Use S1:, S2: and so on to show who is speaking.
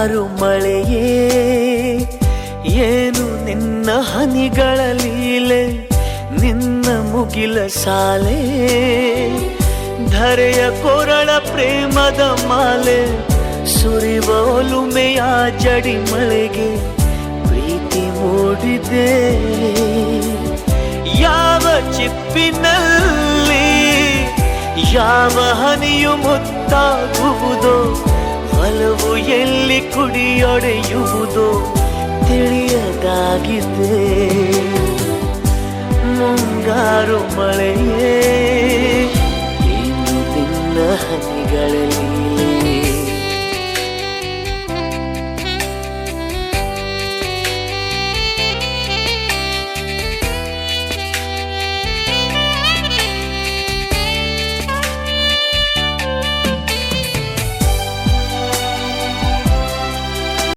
S1: ಮುಂಗಾರು ಮಳೆಯೇ ಏನು ನಿನ್ನ ಹನಿಗಳ ಲೀಲೆ, ನಿನ್ನ ಮುಗಿಲ ಸಾಲೆ ಧರೆಯ ಕೊರಳ ಪ್ರೇಮದ ಮಾಲೆ, ಸುರಿವ ಒಲುಮೆಯ ಜಡಿ ಮಳೆಗೆ ಪ್ರೀತಿ ಮೂಡಿದೆ. ಯಾವ ಚಿಪ್ಪಿನಲ್ಲಿ ಯಾವ ಹನಿಯು ಮುತ್ತಾಗುವುದೋ, ಒಲವು ಎಲ್ಲಿ ಕುಡಿಯೊಡೆಯುವುದೋ ತಿಳಿಯದಾಗಿದೆ. ಮುಂಗಾರು ಮಳೆಯೇ ಏನು ನಿನ್ನ ಹನಿಗಳ ಲೀಲೆ.